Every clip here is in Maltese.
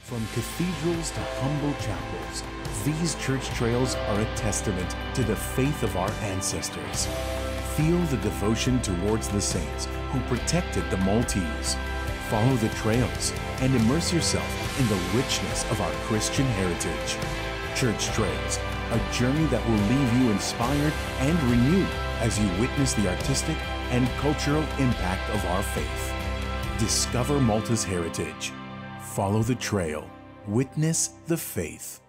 From cathedrals to humble chapels, these church trails are a testament to the faith of our ancestors. Feel the devotion towards the saints who protected the Maltese. Follow the trails and immerse yourself in the richness of our Christian heritage. Church Trails, a journey that will leave you inspired and renewed as you witness the artistic and cultural impact of our faith. Discover Malta's heritage. Follow the trail. Witness the faith.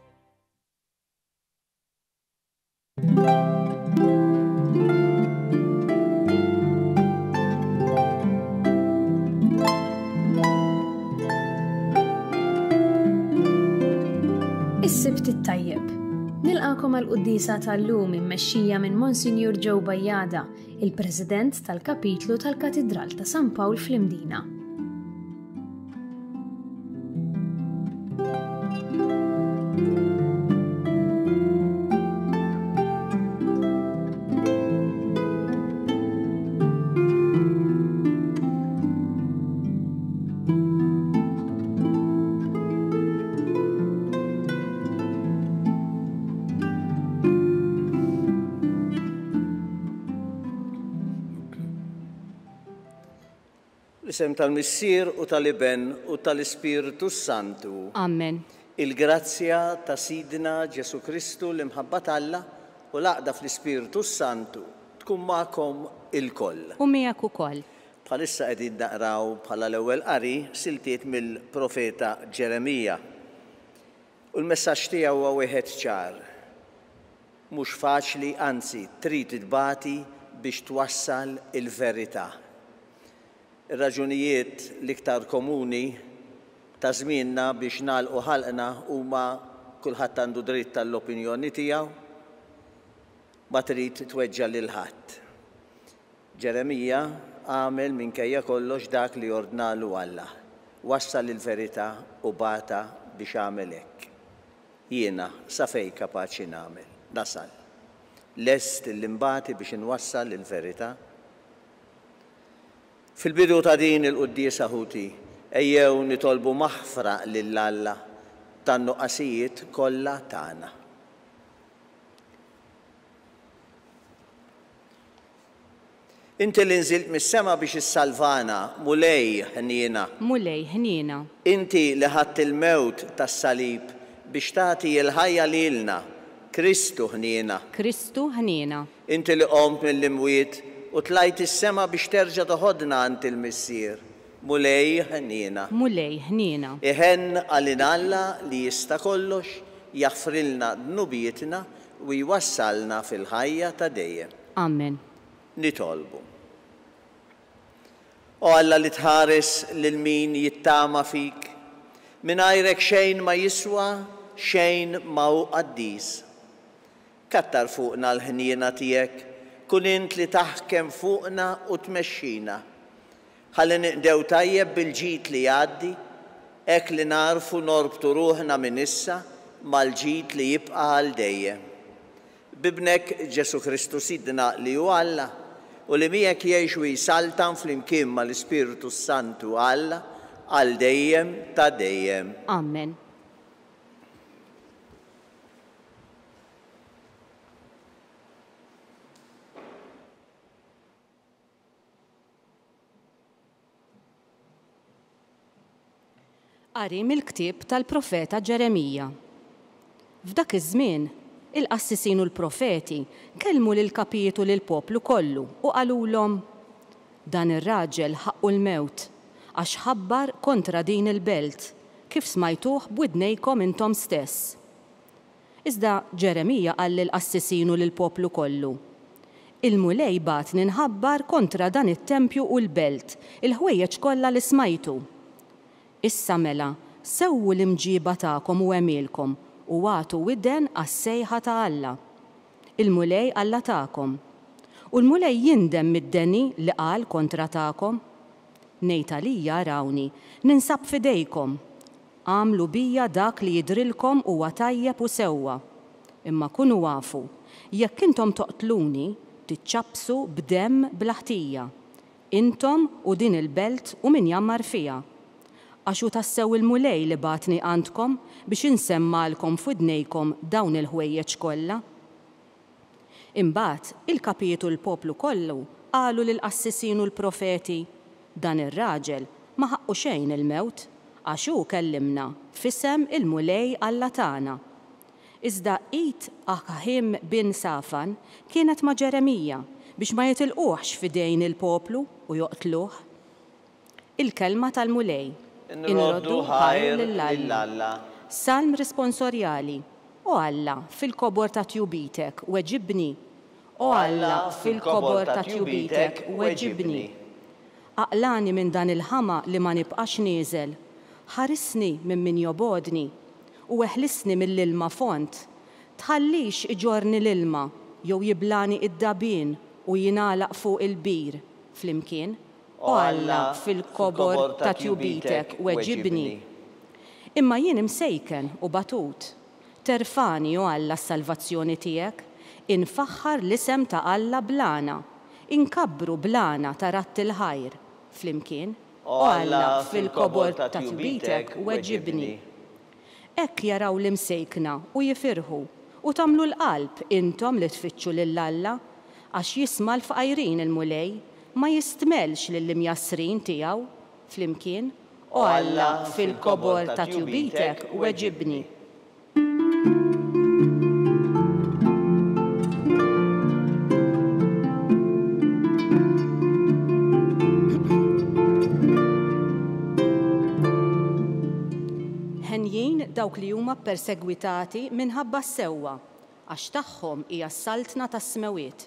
Is-Sibt it-Tajjeb. Nilqakom għall-Qudiesa tal-lum immexxija minn Monsinjur Joe Bajada, il-President tal-Kapitlu tal-Katedral ta' San Pawl fl-Imdina. Isem tal-Missier u tal-Iben u tal-Ispiritu Santu. Amen. Il-grazzja ta' Sidna Ġesu Kristu l-imħabbat Alla u l-għaqda fl-Ispiritu Santu tkun magħkom il-koll. U miegħek ukoll. Bħalissa qegħdin naqraw bħala l-ewwel qari siltiet mill-Profeta Ġeremija. U l-messaġġ tiegħu huwa wieħed ċar. Mhux faċli, anzi trid tbati biex twassal il-verità. Ir-raġunijiet l-iktar komuni ta' żmienna biex nagħlqu ħalqna huma kulħadd għandu dritt tal-opinjoni tiegħu ma trid tweġġa' lil ħadd. Ġeremija għamel minkejja kollox dak li ordnalu Alla. Wassal il-verità u bata biex għamel hekk. Jiena sa fejn kapaċi nagħmel, nasal. Lest l-imbati biex inwassal il-verità. Fil-bidu ta' din il-Quddiesa Ħuti, ejjew nitolbu maħfra lill-Alla tan-nuqqasijiet kollha tagħna. Inti li nżilt mis-sema biex issalvana, mulej ħniena. Mulej ħniena. Inti li ħadd il-mewt tas-salib biex tagħti l-ħajja lilna, Kristu ħniena. Kristu ħniena. Inti li qomt mill-imwiet u tlajt is-sema biex terġa' toħodna għand il-Missier. Mulej ħniena. Mulej ħniena. Iħenn għalina Alla li jista' kollox jaħfrilna dnubietna u jwassalna fil-ħajja ta' dejjem. Amen. Nitolbu. O Alla li tħares lil min jittama fik, mingħajrek xejn ma jiswa, xejn ma hu qaddis. Kattar fuqna l-ħniena tiegħek, kun int li taħkem fuqna u tmexxina. Ħalli niqdew tajjeb bil-ġid li jgħaddi, hekk li narfu norbtu ruħna minn issa mal-ġid li jibqa' għal dejjem. Bibnek Ġesu Kristu Sidna li hu Alla u li miegħek jgħix u jsaltan flimkien mal-Ispiritu Santu Alla għal dejjem ta' dejjem. Amen. Qari mill-ktieb tal-Profeta Ġeremija. F'dak iż-żmien, il-qassisin u l-profeti kellmu lil kapijiet u lil poplu kollu u qalulhom: dan ir-raġel ħaqqu l-mewt għax ħabbar kontra din il-belt kif smajtuh b'widnejkom intom stess. Iżda Ġeremija qal lill-qassisin u lill-poplu kollu: il-mulej bat ninħabbar kontra dan it-tempju u l-belt, il-ħwejjeġ kollha li smajtu. Issa mela, sewwu l-imġiba tagħkom u għemilkom u għatu widden għas-sejħa ta' Alla. Il-mulej Alla tagħkom. U l-mulej jindem mid-deni li qal kontra tagħkom. Ngħid għalija rawni, ninsab fidejkom. Għamlu bija dak li jidrilkom huwa tajjeb u sewwa. Imma kunu għafu, jekk intom toqtluni, tiċċabsu b'demm bl-ħtija. Intom u din il-belt u min jammar fija. għaxu tassew il-mulej li batni għandkom biex insemmalkom f'idnejkom dawn il-ħwejjeġ kollha. Imbagħad il-kapijiet u l-poplu kollu qalu lill-qassisin u l-profeti, dan ir-raġel ma ħaqqu xejn il-mewt għax hu kellimna f'isem il-mulej Alla tagħna. Iżda id Ahim bin Safan kienet ma' Ġeremija biex ma jitilquhx f'idejn il-poplu u joqtluh. Il-kelma tal-mulej. Inroddu ħajr lill-Alla. Salm risponsorjali. O Alla, fil-kobor ta' tjubitek, weġibni. O Alla, fil-kobor ta' tjubitek, weġibni. Aqlani minn dan il-ħama li ma nibqax nieżel. Ħarisni minn min jobodni u eħlisni mill-ilma font. Tħallix iġorni l-ilma jew jiblani id-dabin u jinalaq fuq il-bir flimkien. O Alla, fil-kobor ta' tjubitek, weġibni. Imma jien imsejken u batut. Terfani o Alla s-salvazzjoni tiegħek, infaħħar l-isem ta' Alla blana, inkabbru blana ta' ratti l-ħajr flimkien. O Alla, fil-kobor ta' tjubitek weġibni. Ekk jaraw l-imsejkna u jifirħu u tamlu l-qalb intom li tfittxu lill-Alla għax jisma l-fqajrin il-mulej ma jistmelx lill-imjassrin tiegħu flimkien. O Alla, fil-kobor ta' tjubitek weġibni. Dawk li huma persegwitati minħabba s-sewwa għax tagħhom hija s-saltna tas-smewiet.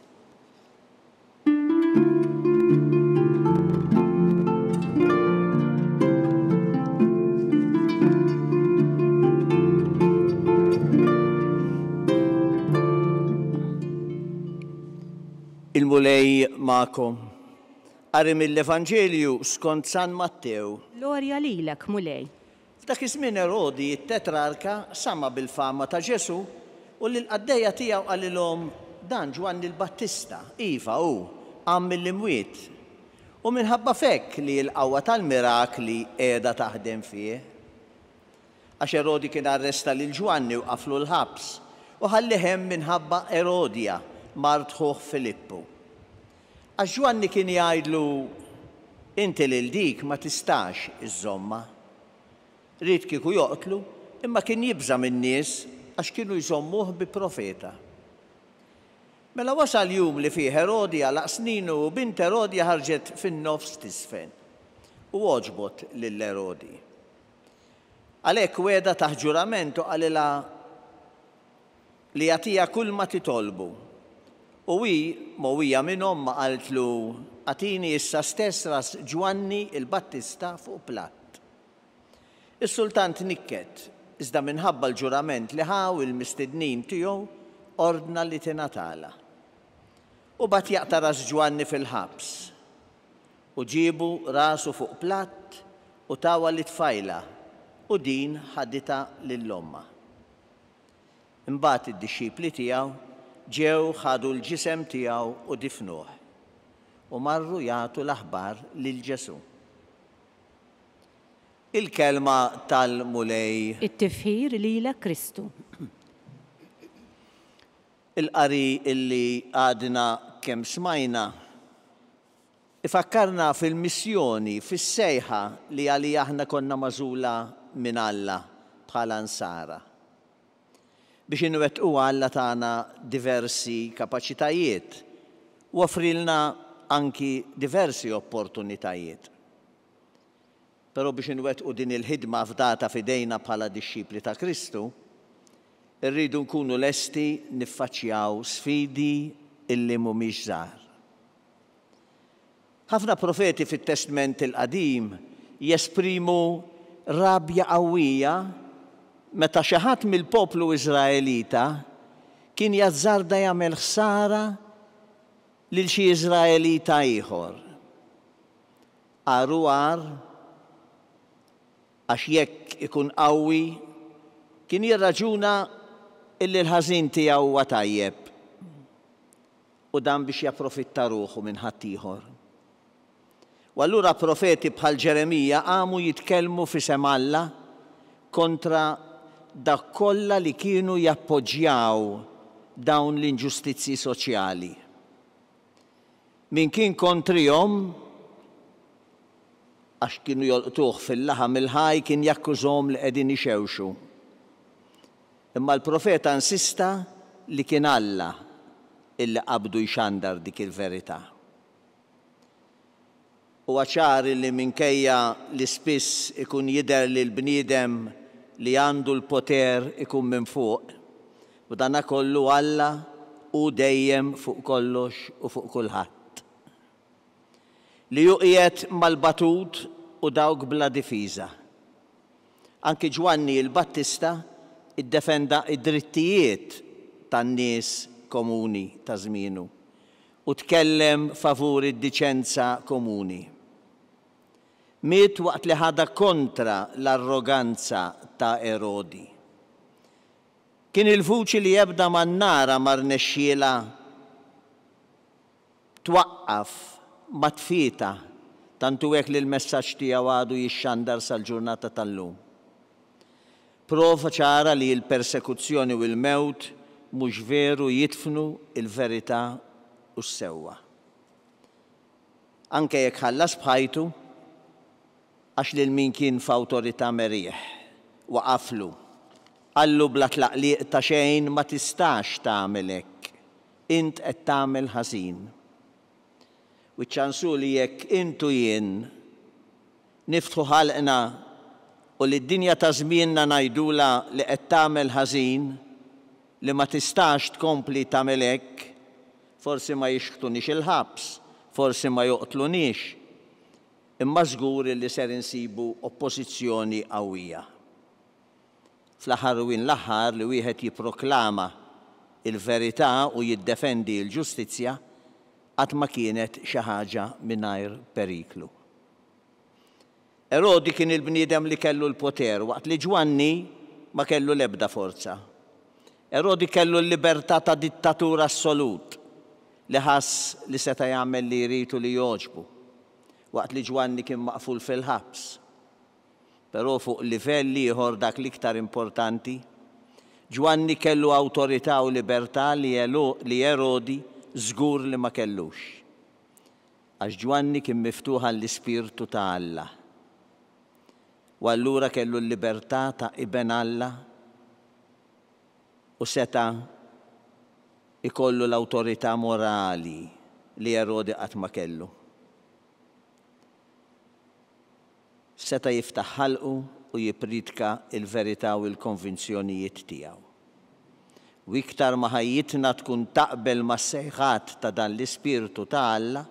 Il-mulej magħkom. Qari mill-Evanġelju skont San Mattew. Glorja lilek, mulej. F'dak iż-żmien Erodi t-tetrarka sama bil-fama ta' Ġesu u l-qaddejja tiegħu qalilhom dan Ġwanni l-Battista, iva hu, għam mill-imwiet. U minħabba fekk li l-qawwa tal-mirakli qiegħda taħdem fih. Għax Erodi kien arresta lil Ġwanni u qaflu l-ħabs u ħallihem minħabba Erodja mart ħuħ Filippu. Għax Ġwanni kien jgħidlu inti lil dik ma tistax iżomma. Rid kieku joqtlu, imma kien jibża min-nies għax kienu jżommuh bi profeta. Mela wasal jum li fih Erodja laq sninu u bint Erodja ħarġet fin-nofs tisfen u oġbot lill-Erodi. Għalhekk weda taħt ġurament u qalilha li jagħtiha kull ma titolbu. U mowija minnhom ma qaltlu għatini issa stess ras Ġwanni il-Battista fuq platt. Is-sultant nikket, iżda minħabba l-ġurament li ħaw il-mistednin tiegħu ordna li tingħatala. U bat jaqta ras Ġwanni fil-ħabs. U ġiebu rasu fuq platt u tawa li tfajla u din ħaddita lill-omma. Imbagħad id-dixxipli tiegħu ġew ħadu l-ġisem tiegħu u difnuh u marru jagħtu l-aħbar lil Ġesu. Il-kelma tal-mulej. It-tifħir lilek Kristu. Il-qari illi għadna kemm smajna ifakkarna fil-missjoni, fis-sejħa li għali aħna konna mażula minn Alla bħala nsara. Biex inwettqu Alla tagħna diversi kapaċitajiet u offrilna anki diversi opportunitajiet. Però biex inwettqu din il-ħidma fdata f'idejna bħala dixxipli ta' Kristu, irridu nkunu lesti niffaċċjaw sfidi illi mhumiex żgħar. Ħafna profeti fit-Testament il-Qadim jesprimu rabja qawwija meta xi ħadd mill-poplu Iżraelita kien jazzarda jagħmel ħsara lil xi Iżraelita ieħor. Qaru għar għax jekk ikun qawwi kien jirraġuna illi l-ħażin tiegħu huwa tajjeb u dan biex japprofitta ruħu minn ħadd ieħor. U allura profeti bħal Ġeremija għamu jitkellmu fisem Alla kontra dak kollha li kienu jappoġġjaw dawn l-inġustizzi soċjali. Min kien kontrihom għax kienu jolqtuh fil-laħam il-ħaj kien jakkużhom li qegħdin ixewxu. Imma l-profeta insista li kien Alla illi qabdu jxandar dik il-verità. Huwa ċari li minkejja li spiss ikun jidher li l-bniedem li għandu l-poter ikun minn fuq, u dana kollu Alla u dejjem fuq kollox u fuq kulħadd. Li juqiet mal-batut u dawk bla difiża. Anki Ġwanni il-Battista iddefenda id-drittijiet tan-nies komuni ta' żmienu u tkellem favur id-diċenza komuni. Miet waqt li ħada kontra l-arroganza ta' Erodi. Kien il-vuċi li jebda man-nara mar nexxiela twaqqaf ma tfita tantu hekk li l-messaġġ tiegħu għadu jixxandar sal-ġurnata tal-lum. Prova ċara li l-persekuzzjoni u l-mewt mhux veru jidfnu il-verità u s-sewwa. Anke jekk ħallas bħajtu għax lil min kien f'awtorità merieħ waqaflu. Qallu bla tlaqliq ta' xejn ma tistax tagħmel hekk. Int qed tagħmel ħażin. Wiċċansu li jekk intu jien niftħu ħalqna u li d-dinja ta' żmienna ngħidula li qed tagħmel ħażin li ma tistax tkompli tagħmel hekk, forsi ma jixħtunix il-ħabs, forsi ma joqtlunix, imma żgur li ser insibu oppożizzjoni qawwija. Fl-aħħar u l-aħħar li wieħed jipproklama il-verità u jiddefendi l-ġustizzja qatt ma kienet xi ħaġa mingħajr periklu. Erodi kien il-bniedem li kellu l-poter waqt li Ġwanni ma kellu l-ebda forza. Erodi kellu l-libertà ta' dittatura assolut li ħass li seta' jagħmel li jridu li jogħġbu waqt li Ġwanni kien maqful fil-ħabs. Però fuq livell ieħor dak l-iktar importanti, Ġwanni kellu awtorità u libertà li Erodi żgur li ma kellux. Għax Ġwanni kien miftuħ għall-Ispirtu ta' Alla. U allura kellu l-libertà ta' iben Alla u seta' ikollu l-awtorità morali li Erodi qatt ma kellu. Seta' jiftaħ ħalqu u jippridka il-verità u l-konvinzjonijiet tiegħu. U iktar ma ħajjitna tkun taqbel mas-sejħat ta' dan l-Ispirtu ta' Alla,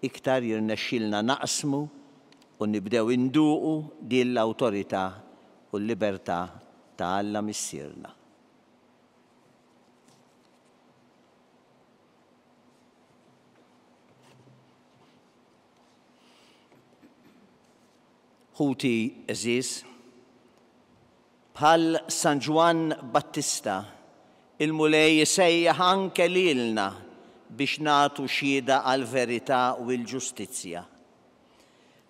iktar jirnexxilna naqsmu u nibdew induqu din l-awtorità u l-libertà ta' Alla missierna. Ħuti eżiż, bħal San Ġwan Battista, il-mulej jisejjaħ anke lilna biex nagħtu xhieda għall-verità u l-ġustizzja.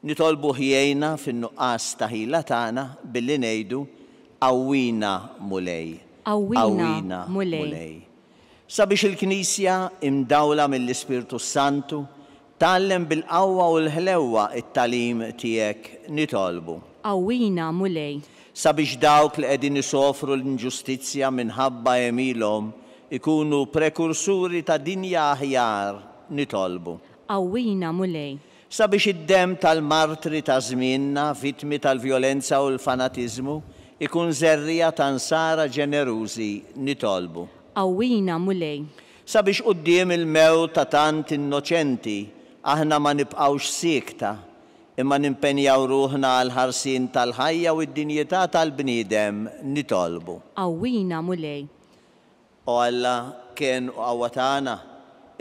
Nitolbu ħjejna fin-nuqqas ta' ħila tagħna billi ngħidu qawwina mulej. Qawwina mulej. Sabiex il-Knisja imdawla mill-Ispirtu Santu tgħallem bil-qawwa u l-ħlewwa it-tagħlim tiegħek nitolbu. Qawwina mulej. Sabiex dawk li qegħdin isofru l-inġustizzja minħabba emilhom ikunu prekursuri ta' dinja aħjar nitolbu. Qawwina mulej. Sabiex id-demm tal-martri ta' żmienna, vittmi tal-vjolenza u l-fanatiżmu, ikun żerrija ta' nsara ġenerużi nitolbu. Qawwina mulej. Sabiex quddiem il-mewt ta' tant innoċenti aħna ma nibqgħux siekta, imma nimpenjaw ruħna għal ħarsien tal-ħajja u d-dinjità tal-bniedem nitolbu. Qawwina mulej. O Alla kien u qawwa tagħna,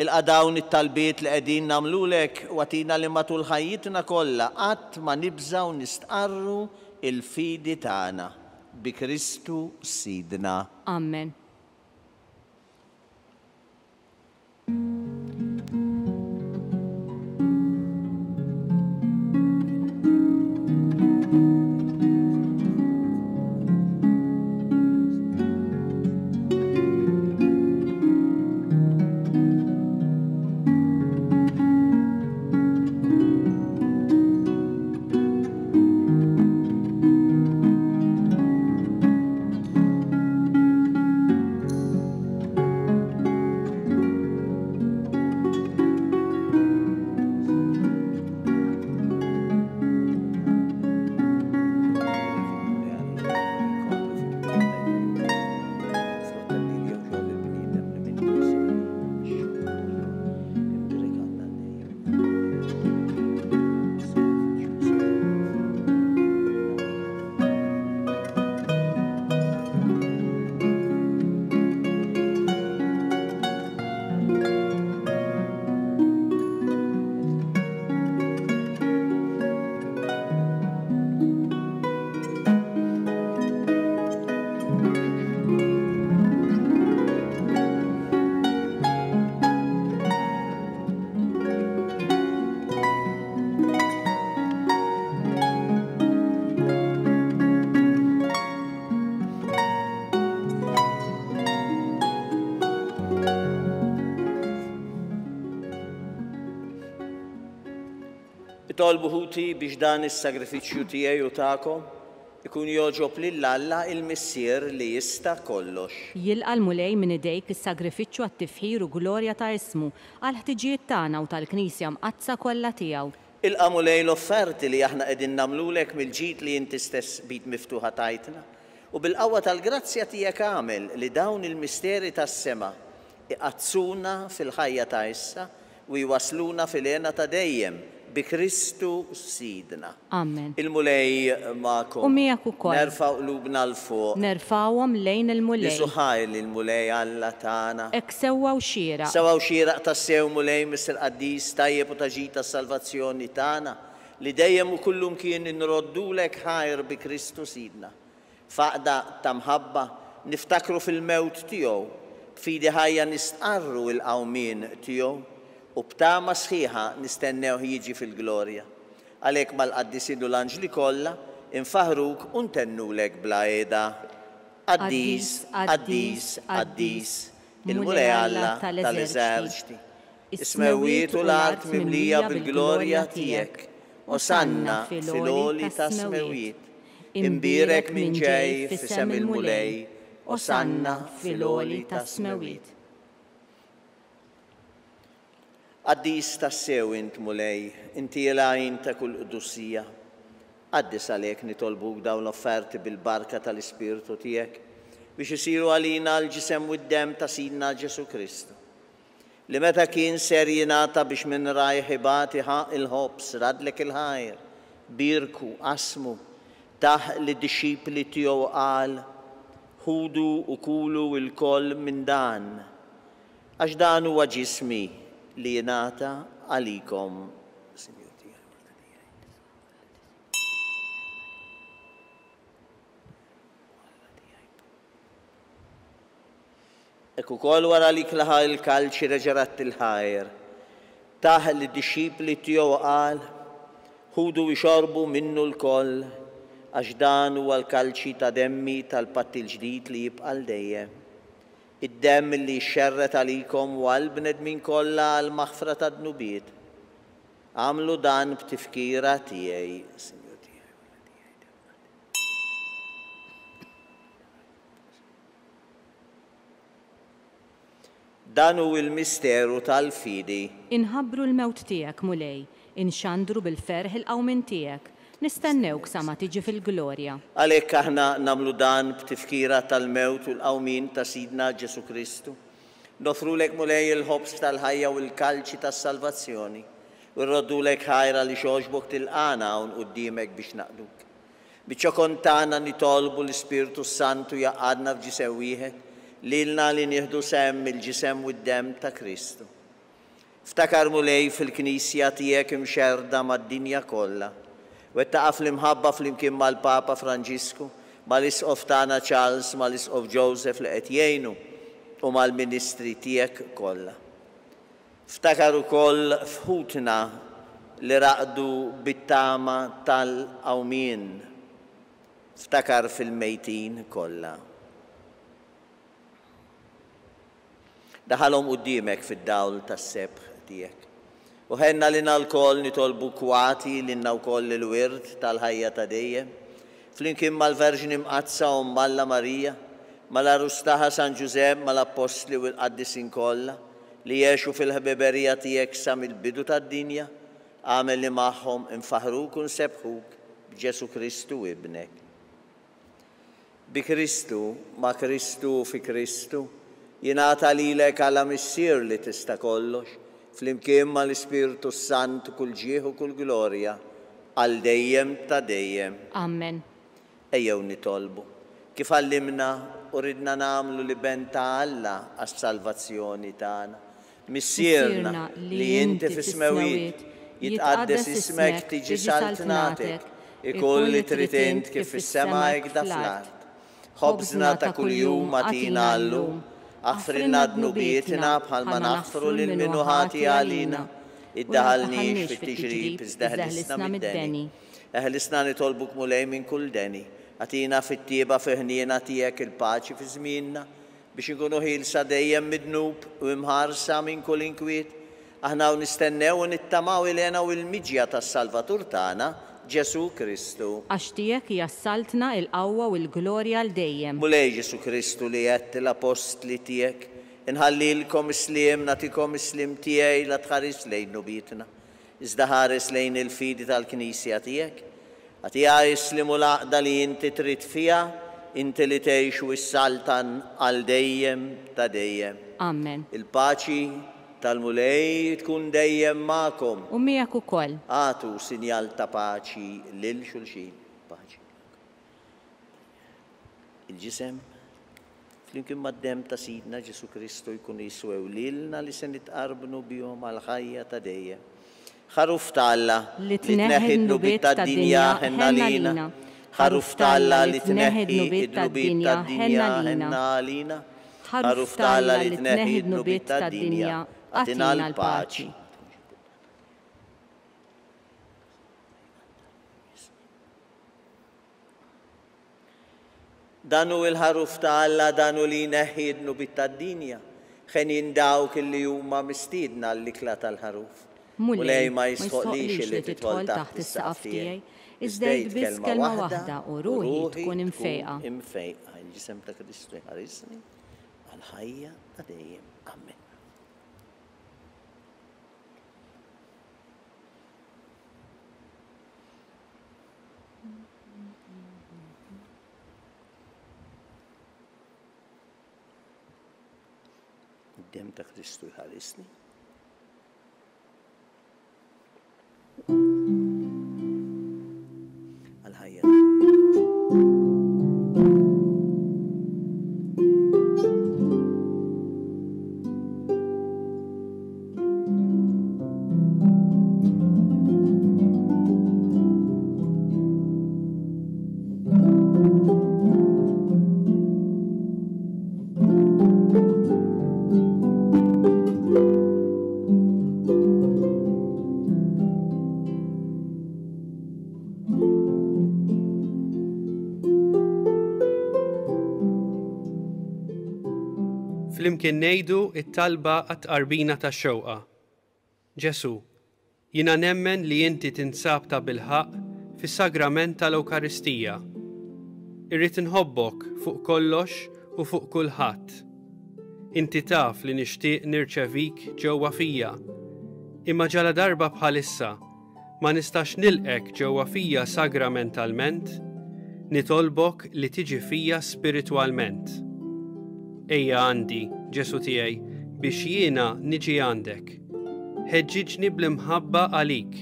ilqa' dawn it-talbiet li qegħdin nagħmlulek watina li matul ħajjitna kollha qatt ma nibżgħu nistqarru il-fidi tagħna bi Kristu Sidna. Amen. Nitolbu ħuti biex dan is-sagrifiċċju tiegħi u tagħkom ikun joġob lill-Alla il-Missier li jista' kollox. Jilqa' l-mulej minn idejk is-sagrifiċċju għat-tifħir u glorja ta' ismu għal ħtiġijiet tagħna u tal-Knisja mqazza kollha tiegħu. Ilqa' mulej l-offerti li aħna qegħdin nagħmlulek mill-ġid li inti stess bit miftuħa tajtna u bil-qawwa tal-grazzja tiegħek għamel li dawn il-misteri tas-sema iqazzuna fil-ħajja ta' issa u jwasluna fil-għena ta' dejjem bi Kristu Sidna. Amen. Il-mulej ma'kom. U miegħek ukoll. Nerfaw qlubna l-fuq. Nerfawhom lejn il-mulej. Nisuħaj li l-mulej Alla tagħna. Ek sewwa u xieraq. Sewwa u xieraq tas-sew mulej Mister Qaddis tajjeb u taġid tas-salvazzjoni tagħna li dejjem u kullum kien inroddulek ħajr bi Kristu Sidna. Faqda ta' mħabba niftakru fil-mewt tiegħu, fidi ħajja nistqarru il-qawmien tiegħu u b'tama sħiħa nistennew jiġi fil-glorja. Għalhekk mal-qaddisin u l-anġli kollha infaħruk u ntennulek bla qiegħda. Qaddis, qaddis, qaddis, il-mulej Alla tal-eżerċti. Ismewwiet u l-art mimlija bil-glorja tiegħek. Osanna fil-għoli ta' smewwiet. Imbirek minn ġej f'isem il-mulej. Osanna fil-għoli ta' smewwiet. Qaddis tas-sew int mulej, inti l-għajn ta' kull qudussija. Qaddis għalhekk nitolbuk dawn l-offerti bil-barka tal-Ispirtu tiegħek biex isiru għalina l-ġisem u d-dem ta' Sidna Ġesu Kristu. Li meta kien ser jingħata biex minn rajħibati ħaq il-ħobs radlek il-ħajr, birku, asmu, taħ li d-disċipli tiegħu qal, ħudu u kulu il-koll minn dan, għax dan huwa ġismi li jingħata għalikom. Ek ukoll wara li klaħa il-kalċi reġarat il-ħajr, taħ li d-disċipli tiegħu qal, ħudu jxorbu minnu l-koll, għax dan huwa l-kalċi ta' demmi tal-patt il-ġdid li jibqa' dejjem. Id-demm li xerret għalikom u għal-bnedmin kollha għal-maħfra ta' dnubiet. Għamlu dan b'tifkira tiegħi. Dan hu il-misteru tal-fidi. Inħabbru l-mewt tiegħek mulej, inxandru bil-ferħ il-qawmin tiegħek. Nistennewk sa ma tiġi fil-glorja. Għalhekk aħna nagħmlu dan b'tifkira tal-mewt u l-qawmin ta' Sidna Ġesu Kristu. Nofrulek mulej il-ħobs tal-ħajja u l-kalċi tas-salvazzjoni. U rroddulek ħajra li xoġbok tilqana hawn quddiemek biex naqduk. Biċċa kontana nitolbu l-Ispirtu Santu jaqadna f'ġisem wieħed lilna li nieħdu semm il-ġisem u d-dem ta' Kristu. Ftakar mulej fil-Knisja tiegħek imxerda mad-dinja kollha. Wettaqaf l-imħabba fl-imkien mal-Papa Franġisku, mal-Isqof tagħna Charles, mal-Isqof Joseph li qed jgħinu u mal-Ministri tiegħek kollha. Ftakar ukoll fħutna li raqdu bit-tama tal-qawmien. Ftakar fil-mejtin kollha. Daħalhom quddiemek fid-dawl tas-sebħ tiegħek. U ħenna li l-koll nitolbu kwati li wkoll il-wirt tal-ħajja ta' dejjem, flimkien mal-Verġni Mqazza u Malla Marija, mal-Arustaħa San Ġusepp, mal-Apostli u l-Qaddisin kollha li jgħixu fil-ħbiberija tiegħek sa mill-bidu tad-dinja, għamel li magħhom infaħruk u nsebħuk b'Ġesu Kristu ibnek. Bi Kristu, ma' Kristu fi Kristu, jingħata lilek għala missier li tista' kollox, flimkien mal-Ispirtu Sant kull ġieħ u kull glorja, għal dejjem ta' dejjem. Amen. Ejjew nitolbu. Kif għallimna u ridna nagħmlu li ben ta' Alla għas-salvazzjoni tagħna. Missierna li inti fis-smewwiet jitqaddes ismek tiġi saltnatek, ikoll li trid int kif fis-sema hekk da fl-art. Ħobżna ta' kuljum atina llum, aħfrilna dnubietna bħalma naħfru lil minnu ħati għalina, iddaħalniex fit-tiġrib iżdaħlisna mid-deni. Eħlisna nitolbuk mulej minn kull deni, għatina fit-tieba fiħniena tiegħek il-paċi fi żmienna biex inkunu ħilsa dejjem mid-dnub u imħarsa minn kull inkwiet, Aħna nistennew u nittamaw il-għena u l-miġja tas-Salvatur tagħna Ġesu Kristu. Għax tiegħek jassaltna il-qawwa u l-glorja l dejjem. Mulej Ġesu Kristu li qed l-apostli tiegħek, inħallilkom islim, nagħtikom islim tiegħi la tħares lejn nubitna. Iżda ħares lejn il-fidi tal-Knisja tiegħek. Għatija islimu l-għaqda li inti trid fiha, inti li tgħix u s-saltan għal dejjem ta' dejjem. Amen. Il-paċi tal-mulej tkun dejjem magħkom. U miegħek ukoll. Għatu sinjal ta' paċi lil xulxin. Paċi. Il-ġisem flimkien mad-dem ta' Sidna Ġesu Kristu jkun jiswew lilna li se nitqarbnu bihom għal ħajja ta' dejjem. Ħaruf talla li tneħħi n-nubiet tad-dinja ħenna lina. Ħaruf talla li tneħħi n-nubiet tad-dinja ħenna lina. Ħaruf talla li tneħħi n-nubiet tad-dinja għatina l-paċi. Danu il-ħaruf ta' Alla danu li neħi n-nubiet tad-dinja. Ħenin dawk li huma mistiedna l-ikla tal-ħaruf. Mulej ma jisħoqlix li titħol taħt is-saqaf tiegħi. Iżdejt biss kelma waħda u ruħi tkun imfejqa. Imfejqa. Il-ġisem ta' Kristu jħarisni għal-ħajja ta' dejjem. Amen. Dem ta' Kristu jħarisni. Għal-ħajja. Flimkien ngħidu it-talba għat-qarbina tax-xewqa. Ġesu, jiena nemmen li inti tinsab ta' bilħaq fis-sagrament tal-Ewkaristija. Irrid inħobbok fuq kollox u fuq kulħadd. Inti taf li nixtieq nirċevik ġewwa fija. Imma ġala darba bħalissa ma nistax nilqek ġewwa fija sagramentalment, nitolbok li tiġi fija spiritwalment. Ejja għandi, Ġesu tiegħi, biex jiena niġi għandek. Ħeġġiġni bl-imħabba għalik,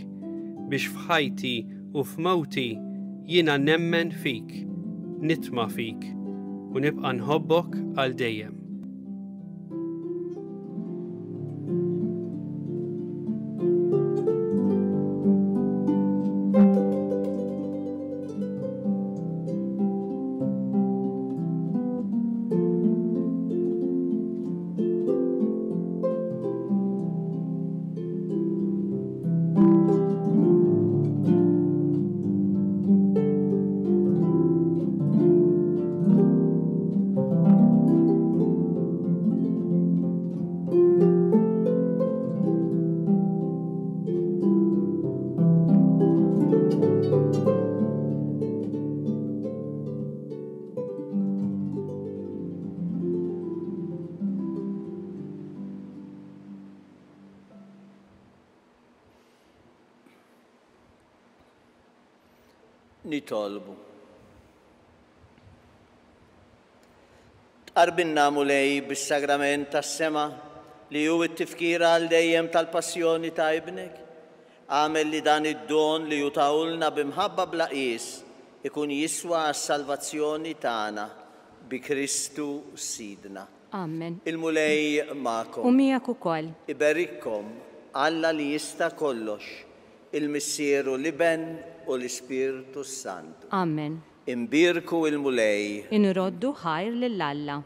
biex f'ħajti u f'mowti jiena nemmen fik, nitma' fik, u nibqa' nħobbok għal dejjem. Nitolbu. Tqarbinna mulej bis-sagrament tas-sema li hu t-tifkira għal dejjem tal-passjoni ta' ibnek. Għamel li dan id-don li jutawlna bimħabba bla qis ikun jiswa għas-salvazzjoni tagħna bi Kristu Sidna. Amen. Il-mulej magħkom. U miegħek ukoll. Iberikkom Alla li jista' kollox, il-Missieru Liben u l-Ispirtu Santu. Amen. Imbirku il-mulej. Inroddu ħajr lill-Alla.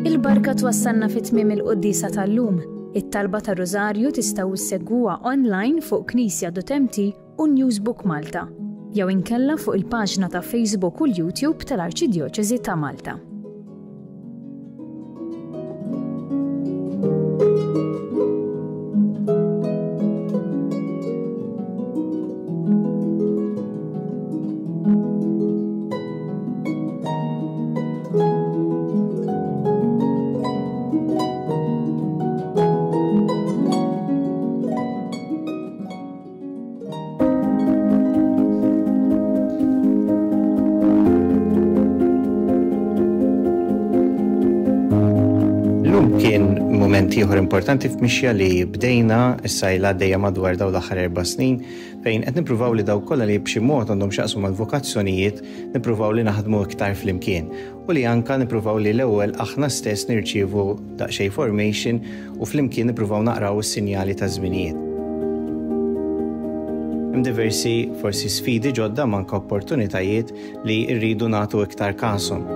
Il-barka twassalna fit-tmiem il-Quddisa tal-lum. It-talba ta' Rożarju tistgħu issegwuha online fuq Knisja.mt u Newsbook Malta, jew inkella fuq il-paġna ta' Facebook u l-YouTube tal-Arċidjoċeżi ta' Malta. Ieħor importanti f'mixja li bdejna s-sajla dejja madwar daw l-aħħar 4 snin fejn qed nippruvaw li daw kollha li b'xi mod għandhom x'jaqsmu mal-vokazzjonijiet nippruvaw li naħdmu iktar flimkien u li anke nippruvaw li l-ewwel aħna stess nirċievu daqsxejn formation u flimkien nippruvaw naqraw is-sinjali ta' żminijiet. Hemm diversi forsi sfidi ġodda manka opportunitajiet li rridu nagħtu iktar kasom.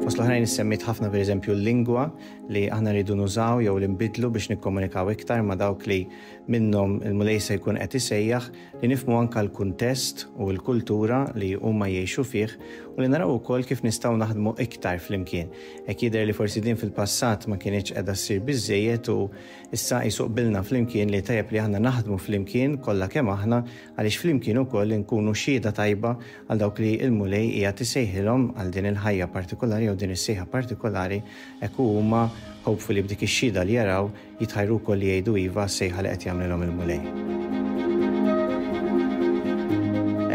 Fost l-oħrajn issemmit ħafna pereżempju l-lingwa li aħna rridu nużaw jew li nbidlu biex nikkomunikaw iktar ma' dawk li minnhom il-mulej se jkun qed isejjaħ li nifhmu anke l-kuntest u l-kultura li huma jgħixu fih u li naraw ukoll kif nistgħu naħdmu iktar flimkien. Hekk jidher li forsi din fil-passat ma kienx qiegħda ssir biżżejjed u issa jsuqbilna flimkien li tajjeb li aħna naħdmu flimkien kollha kemm aħna għaliex flimkien ukoll nkunu xhieda tajba għal dawk li l-mulej qiegħed isejħilhom għal din il-ħajja partikolari jew din is-sejħa partikolari hekk huma hopefully b'dik ix-xhieda li jaraw jitħajru wkoll li jgħidu iva s-sejħa li qed jagħmlilhom il-mulej.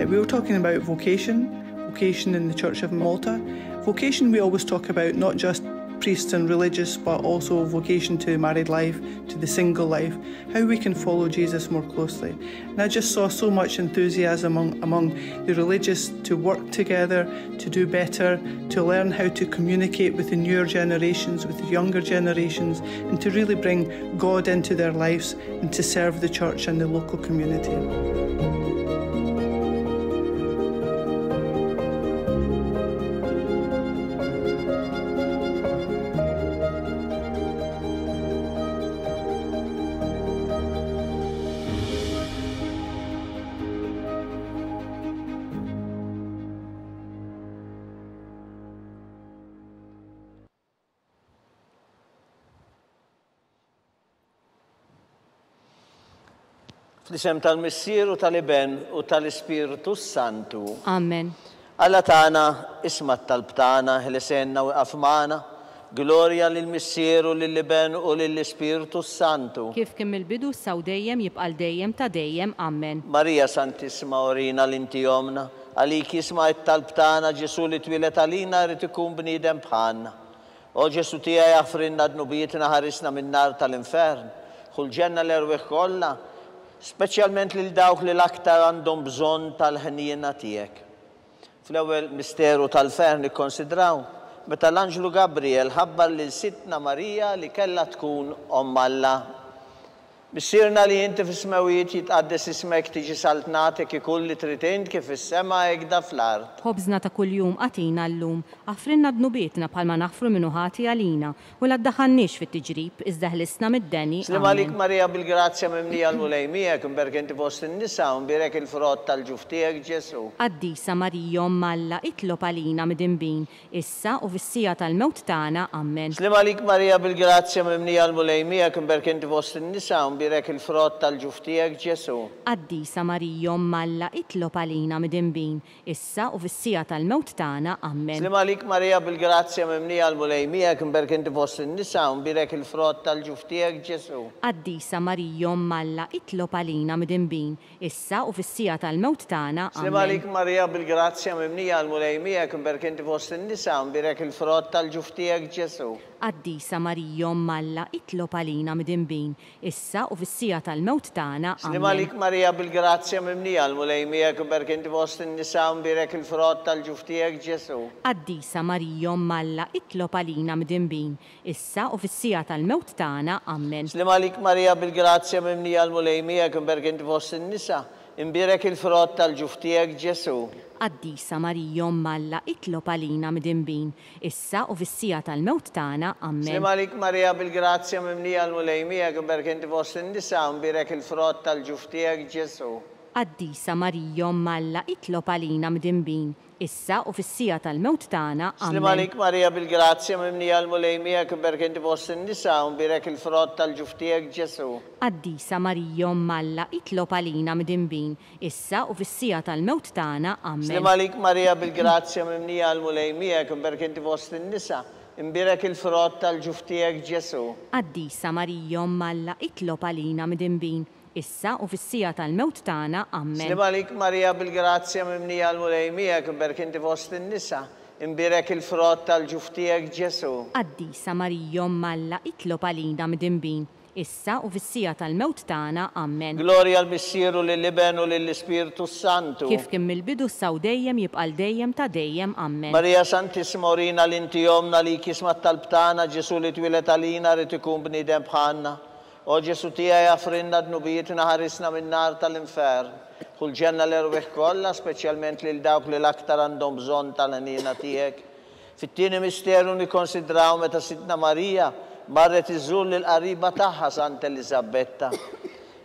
We were talking about vocation in the Church of Malta. Vocation we always talk about not just priests and religious, but also vocation to married life, to the single life, how we can follow Jesus more closely. And I just saw so much enthusiasm among the religious to work together, to do better, to learn how to communicate with the newer generations, with the younger generations, and to really bring God into their lives and to serve the church and the local community. Fl-isem tal-Missier u tal-Iben u tal-Ispiritu Santu. Amen. Alla tagħna isma' t-talb tagħna li senna waqaf magħna. Glorja lill-Missier u lill-Iben u lill-Ispiritu Santu. Kif kemm il-bidu saw dejjem jibqal dejjem ta' dejjem. Amen. Marija Santissima Orina l-inti jomna, għalik jisma' t-talb tagħna Ġesu li twilet għalina rid ikun bniedem bħalna. O Ġesu tiegħi jaffrinna dnubietna ħarisna min-nar tal-infern. Ħul ġenna l-erwieħ kollha. Speċjalment lil dawk li l-aktar għandhom bżonn tal-ħniena tiegħek. Fl-ewwel misteru tal-fern nikkonsidraw meta l-Anġlu Gabriel ħabbar lil Sittna Marija li kellha tkun Omm Alla. Missierna li inti fis-smawijiet jitqaddes ismek tiġi saltnatek ikull li trid int kif is-sema hekk fl-art. Ħobżna ta' kuljum qatina llum, għafrinna dnubietna bħalma naħfru minnu ħati għalina u la ddaħħalniex fit-tiġrib iżda ħlisna mid-deni. Slim għalik Marija bil-grazzja mimlija l-mulej miegħek imberk inti fost in-nisa u mbirek il-frott tal-ġuf tiegħek Ġesu. Qaddisa Marija Omm Alla itlob għalina mid-inbin, issa u fis-sija tal-mewt tagħna. Amen. Slim għalik Marija bil-grazzja mimlija l-mulej miegħek imberk inti fost in-nisa birek il-frott tal-ġuf tiegħek Ġesu. Qaddisa Marija Omm Alla itlob għalina mid-inbin, issa u fis-sija tal-mewt tagħna. Amen. Slim għalik Marija bil-grazzja mimlija l-mulej miegħek imberk inti fost in-nisa u birek il-frott tal-ġuf tiegħek Ġesu. Qaddisa Marija Omm Alla itlob għalina mid-inbin, issa u fis-sija tal-mewt tagħna. Amen. Slim għalik Marija bil-grazzja mimlija l-mulej miegħek imberk inti fost in-nisa u birek il-frott tal-ġuf tiegħek Ġesu. Qaddisa Marija Omm Alla itlob għalina mid-inbin, issa u fis-sija tal-mewt tagħna. Slim għalik Marija bil-grazzja mimlija l-mulej miegħek imberk inti fost in-nisa u birek il-frott tal-ġuf tiegħek Ġesu. Qaddisa Marija Omm Alla itlob għalina mid-inbin, issa u fis-sija tal-mewt tagħna. Amen. Slim għalik Marija bil-grazzja mimlija l-mulej miegħek imberk inti fost in-nisa imbirek il-frott tal-ġuftijek Ġesu. Qaddisa Marija Malla itlob għalina midinbin, issa u fis-sija tal-mewt tagħna. Amen. Slim għalik Marija bil-grazzja mimlija l-mulejmijek, imbirek inti fost in-nisa, imbirek il-frott tal-ġuftijek Ġesu. Qaddisa Marija Malla itlob għalina midinbin, issa u fis-sija tal-mewt tagħna. Amen. Slim għalik Marija bil-grazzja mimlija l-mulejmijek, imbirek inti fost in-nisa, imbirek il-frott tal-ġuftijek Ġesu. Qaddisa Marija Malla itlob għalina midinbin, issa u fis-sija tal-mewt tagħna. Amen. Slim għalik Marija bil-grazzja mimlija l-mulejmijek, imbirek inti fost in-nisa, imbirek il-frott tal-ġuftijek Ġesu. Qaddisa Marija Malla itlob għalina midinbin, issa u fis-sija tal-mewt tagħna. Amen. Slim għalik Marija bil-grazzja mimlija l-mulejmijek, imbirek inti fost in-nisa, imbirek il-frott tal-ġuftijek Ġesu. Qaddisa Marija Malla itlob għalina midinbin, issa u fis-sija tal-mewt tagħna. Amen. Glorja l-Missieru lill-Iben u lill-Ispiritu Santu. Kif kien mill-bidu saw dejjem jibqa' dejjem ta' dejjem. Amen. Marija Santissima Orina l-inti jomna li kismat tal-btana Ġesu li twilet għalina rrid ikun bniedem bħalna. O Ġesu tiegħi għafrinna d-nubijiet ħarisna min-nar tal-infern. Kull ġenna l-erweħ kollha, speċjalment lil dawk li l-aktar għandhom bżonn tal-għenina tiegħek. Fit-tieni misteru nikkonsidraw meta Sidna Marija marret iżżur lill-qariba tagħha Sant Elisabetta.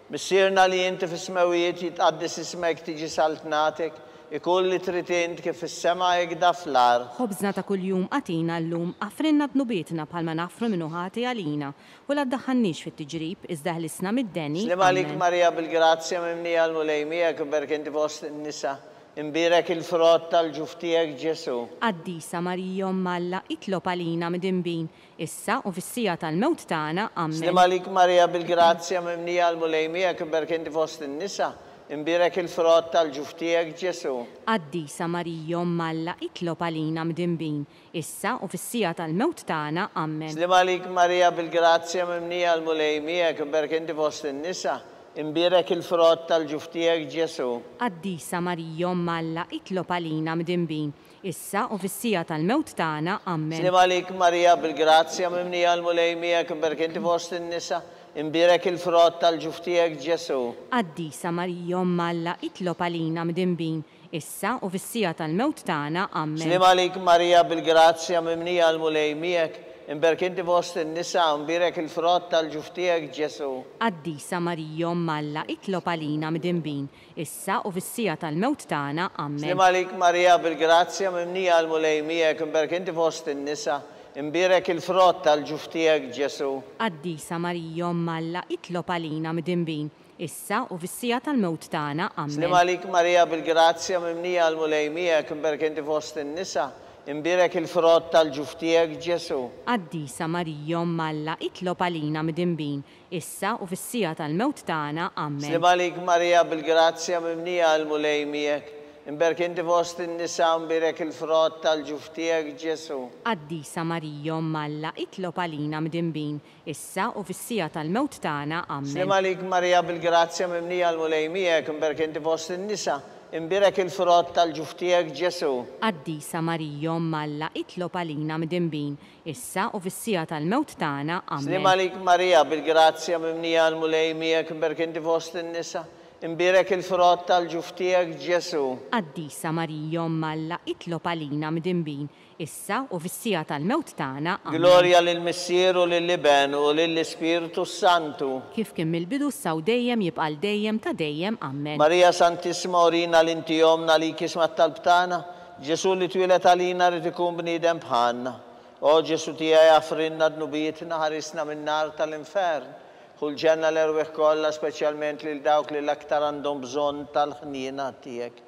Missierna li inti fis-smewijiet jitqaddis ismek tiġi saltnatek, ikun li trid int kif is-sema jgħidha fl-ard. Ħobżna ta' kuljum għatina llum għafrinna d-nubietna bħalma nafru minnu ħati għalina u la ddaħħalniex fit-tiġrib iżda ħlisna mid-deni. Slim għalik Marija bil-grazzja mimlija l-mulejmijek imbirek inti fost in-nisa, imbirek il-frott tal-ġuftijek Ġesu. Qaddisa Marija Malla itlob għalina midinbin, issa u fis-sija tal-mewt tagħna. Amen. Slim għalik Marija bil-grazzja mimlija l-mulejmijek imbirek inti fost in-nisa, imbirek il-frott tal-ġuftijek Ġesu. Qaddisa Marija Malla itlob għalina midinbin, issa u fis-sija tal-mewt tagħna. Amen. Slim għalik Marija bil-grazzja mimlija l-mulejmijek imbirek inti fost in-nisa, imbirek il-frott tal-ġuftijek Ġesu. Qaddisa Marija Malla itlob għalina midinbin, issa u fis-sija tal-mewt tagħna. Amen. Slim għalik Marija bil-grazzja mimlija l-mulejmijek imbirek inti fost in-nisa, imbirek il-frott tal-ġuftijek Ġesu. Qaddisa Marija Malla itlob għalina midinbin, issa u fis-sija tal-mewt tagħna. Amen. Slim għalik Marija bil-grazzja mimlija l-mulejmijek, imbirek inti fost in-nisa, imbirek il-frott tal-ġuftijek Ġesu. Qaddisa Marija Malla itlob għalina midinbin, issa u fis-sija tal-mewt tagħna. Amen. Slim għalik Marija bil-grazzja mimlija l-mulejmijek, imbirek inti fost in-nisa, imbirek il-frott tal-ġuftijek Ġesu. Qaddisa Marija Malla itlob għalina midinbin, issa u fis-sija tal-mewt tagħna. Amen. Slim għalik Marija bil-grazzja mimlija l-mulejmijek, imbirek inti fost in-nisa, imbirek il-frott tal-ġuftijek Ġesu. Qaddisa Marija Malla itlob għalina midinbin, issa u fis-sija tal-mewt tagħna. Amen. Slim għalik Marija bil-grazzja mimlija l-mulejmijek, imbirek inti fost in-nisa, imbirek il-frott tal-ġuftijek Ġesu. Qaddisa Marija Malla itlob għalina midinbin, issa u fis-sija tal-mewt tagħna. Amen. Slim għalik Marija bil-grazzja mimlija l-mulejmijek, imbirek inti fost in-nisa, imbirek il-frott tal-ġuftijek Ġesu. Qaddisa Marija Malla itlob għalina midinbin, issa u fis-sija tal-mewt tagħna. Amen. Slim għalik Marija bil-grazzja mimlija l-mulejmijek, imbirek inti fost in-nisa, imbirek il-frott tal-ġuftijek Ġesu. Qaddisa Marija Malla itlob għalina midinbin, issa u fis-sija tal-mewt tagħna. Glorja lill-Missieru lill-Iben u lill-Ispiritu Santu. Kif kien mill-bidu saw dejjem jibqa' dejjem ta' dejjem. Amen. Marija Santissima Orina l-inti jomna li kismat tal-btana, Ġesu li twilet għalina rrid ikun bniedem bħalna. O Ġesu tiegħi għafrinna d-nubijiet ħarisna min-nar tal-infern. Kull ġenna l-erweħ kollha, speċjalment lil dawk li l-aktar għandhom bżonn tal-ħniena tiegħek.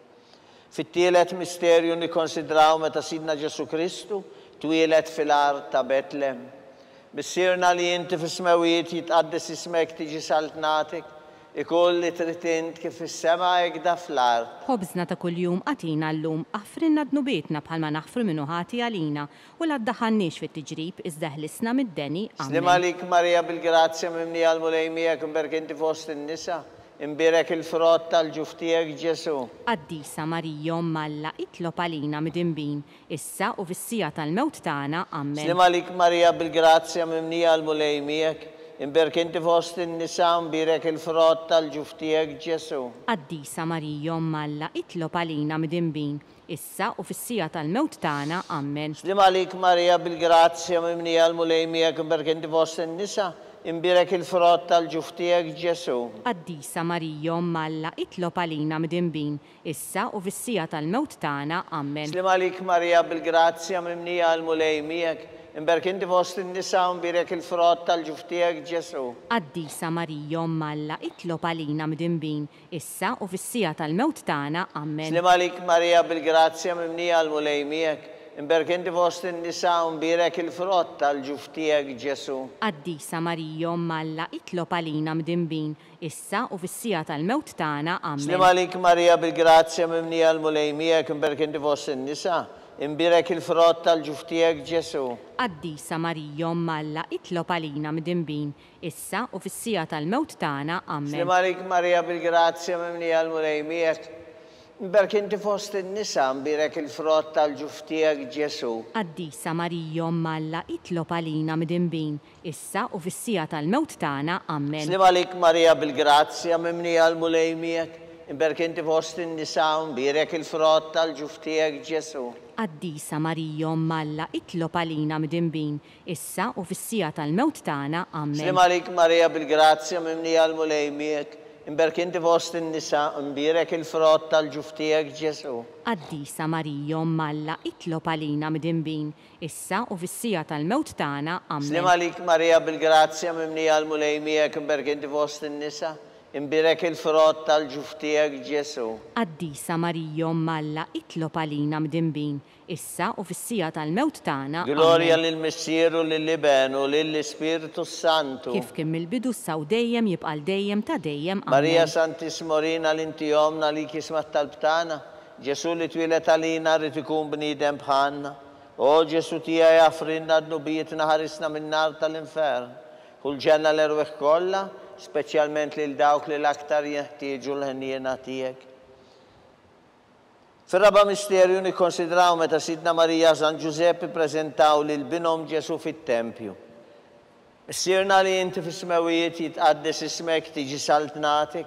Fit-tielet misterju nikkonsidraw meta Sidna Ġesu Kristu twilet fil-art ta' Betlem. Missierna li inti fis-smewijiet jitqaddis ismek tiġi saltnatek, ikun li trid int kif is-sema jgħidha fl-ard. Ħobżna ta' kuljum għatina llum għafrinna d-nubietna bħalma naħfru minnu ħati għalina u la ddaħħalniex fit-tiġrib iżda ħlisna mid-deni. Slim għalik Marija bil-grazzja mimlija l-mulejmijek, imbirek inti fost in-nisa, imbirek il-frott tal-ġuftijek Ġesu. Qaddisa Marija Malla itlob għalina midinbin, issa u fis-sija tal-mewt tagħna. Amen. Slim għalik Marija bil-grazzja mimlija l-mulejmijek, imberk inti fost in-nisa imbirek il-frott tal-ġuf tiegħek Ġesu. Qaddisa Marija Malla, itlob għalina midinbin, issa u fis-sija tal-mewt tagħna. Amen. Slim għalik Marija bil-grazzja mimnija l-mulej miegħek imberk inti fost in-nisa imbirek il-frott tal-ġuf tiegħek Ġesu. Qaddisa Marija Malla, itlob għalina midinbin, issa u fis-sija tal-mewt tagħna. Amen. Slim għalik Marija bil-grazzja mimnija l-mulej miegħek imberk inti fost in-nisa imbirek il-frott tal-ġuf tiegħek Ġesu. Qaddisa Marija Malla, itlob għalina midinbin, issa u fis-sija tal-mewt tagħna. Amen. Slim għalik Marija bil-grazzja mimnija l-mulej miegħek imberk inti fost in-nisa imbirek il-frott tal-ġuf tiegħek Ġesu. Qaddisa Marija Malla, itlob għalina midinbin, issa u fis-sija tal-mewt tagħna. Amen. Slim għalik Marija bil-grazzja mimnija l-mulej miegħek imberk inti fost in-nisa imbirek il-frott tal-ġuf tiegħek Ġesu. Qaddisa Marija Malla, itlob għalina midinbin, issa u fis-sija tal-mewt tagħna. Amen. Slim għalik Marija bil-grazzja mimnija l-mulej miegħek imberk inti fost in-nisa imbirek il-frott tal-ġuf tiegħek Ġesu. Qaddisa Marija Malla, itlob għalina midinbin, issa u fis-sija tal-mewt tagħna. Amen. Slim għalik Marija bil-grazzja mimnija l-mulej miegħek imberk inti fost in-nisa imbirek il-frott tal-ġuf tiegħek Ġesu. Qaddisa Marija Malla, itlob għalina midinbin, issa u fis-sija tal-mewt tagħna. Amen. Slim għalik Marija bil-grazzja mimnija l-mulej miegħek imberk inti fost in-nisa imbirek il-frott tal-ġuf tiegħek Ġesu. Qaddisa Marija Malla, itlob għalina midinbin, issa u fis-sija tal-mewt tagħna. Amen. Slim għalik Marija bil-grazzja mimnija l-mulej miegħek imberk inti fost in-nisa imbirek il-frott tal-ġuf tiegħek Ġesu. Qaddisa Marija Malla, itlob għalina midinbin, issa u fis-sija tal-mewt tagħna. Glorja lill-Missieru lill-Libenu lill-Ispiritu Santu. Kif kien mill-bidu saw dejjem jibqal dejjem ta' dejjem. Marija Santissimorina l-inti jomna li kismat tal-btana, Ġesu li twilet għalina rrid ikun bniedem bħalna. O Ġesu tiegħi għafrinna d-nubijietna ħarisna min-nar tal-infern. Kull ġenna l-erweħ kollha, speċjalment lil dawk li l-aktar jeħtieġu l-ħniena tiegħek. Fir-raba misterju nikkonsidraw meta Sidna Marija San Ġuseppe ppreżentaw lil binhom Ġesu fit-tempju. Issirna li inti fis-smewijiet jitqaddes ismek tiġi saltnatik,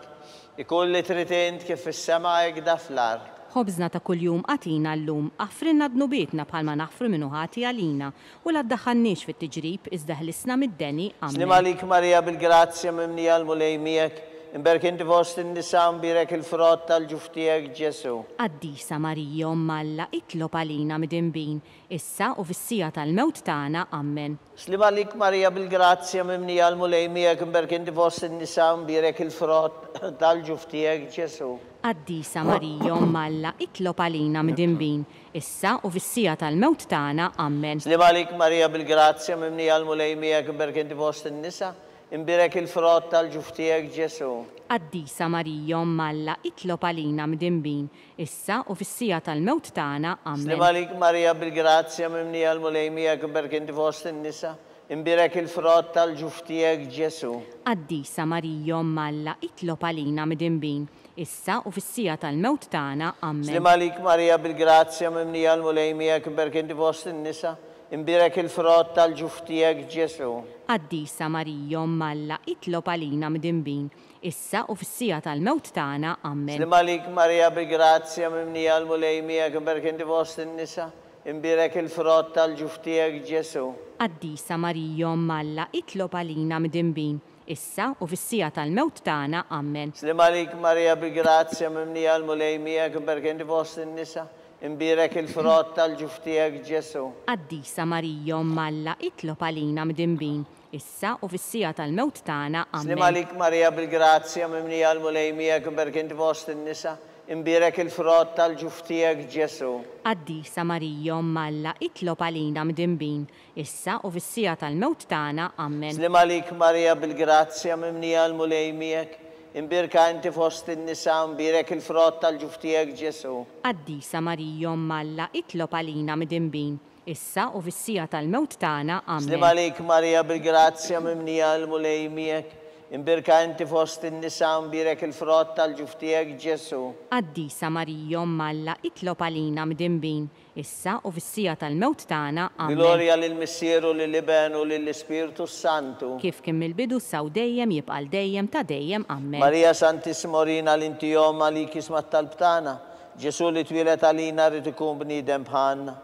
ikun li trid int kif fis-sema hekk da fl-ard. Ħobżna ta' kuljum għatina llum, għafrinna d-nubietna bħalma naħfru minnu ħati għalina, u la ddaħħalniex fit-tiġrib iżda ħlisna mid-deni. Slim għalik Marija bil-grazzja mimnija l-mulej miegħek imberk inti fost in-nisa imbirek il-frott tal-ġuf tiegħek Ġesu. Qaddisa Marija Malla, itlob għalina midinbin, issa u fis-sija tal-mewt tagħna. Amen. Slim għalik Marija bil-grazzja mimnija l-mulej miegħek imberk inti fost in-nisa imbirek il-frott tal-ġuf tiegħek Ġesu. Qaddisa Marija Malla, itlob għalina midinbin, issa u fis-sija tal-mewt tagħna. Amen. Slim għalik Marija bil-grazzja mimnija l-mulej miegħek imberk inti fost in-nisa imbirek il-frott tal-ġuf tiegħek Ġesu. Qaddisa Marija Malla, itlob għalina midinbin, issa u fis-sija tal-mewt tagħna. Amen. Slim għalik Marija bil-grazzja mimnija l-mulej miegħek imberk inti fost in-nisa imbirek il-frott tal-ġuf tiegħek Ġesu. Qaddisa Marija Malla, itlob għalina midinbin, issa u fis-sija tal-mewt tagħna. Amen. Slim għalik Marija bil-grazzja mimnija l-mulej miegħek imberk inti fost in-nisa imbirek il-frott tal-ġuf tiegħek Ġesu. Qaddisa Marija Malla, itlob għalina midinbin, issa u fis-sija tal-mewt tagħna. Amen. Slim għalik Marija bil-grazzja mimnija l-mulej miegħek imberk inti fost in-nisa imbirek il-frott tal-ġuf tiegħek Ġesu. Qaddisa Marija Malla, itlob għalina midinbin, issa u fis-sija tal-mewt tagħna. Amen. Slim għalik Marija bil-grazzja mimnija l-mulej miegħek imberk inti fost in-nisa imbirek il-frott tal-ġuf tiegħek Ġesu. Qaddisa Marija Malla, itlob għalina midinbin, issa u fis-sija tal-mewt tagħna. Amen. Slim għalik Marija bil-grazzja mimnija l-mulej miegħek imberk inti fost in-nisa imbirek il-frott tal-ġuf tiegħek Ġesu. Qaddisa Marija Malla, itlob għalina midinbin, issa u fis-sija tal-mewt tagħna. Amen. Slim għalik Marija bil-grazzja mimnija l-mulej miegħek imbirka inti fost in-nisa imbirek il-frott tal-ġuf tiegħek Ġesu. Qaddisa Marija Malla, itlob għalina midinbin, issa u fis-sija tal-mewt tagħna. Amen. Slim għalik Marija bil-grazzja mimnija l-mulej miegħek imbirka inti fost in-nisa imbirek il-frott tal-ġuf tiegħek Ġesu. Qaddisa Marija Omm Alla, itlob għalina mdinbin, issa u fis-sija tal-mewt tagħna. Amen. Glorja lill-Missieru lill-Iben u lill-Ispiritu Santu. Kif kien mill-bidu saw dejjem jibqa' dejjem ta' dejjem. Amen. Marija Santissima Orina l-inti Omm għalik isma' talb tagħna. Ġesu li twilet għalina rrid ikun bniedem bħalna.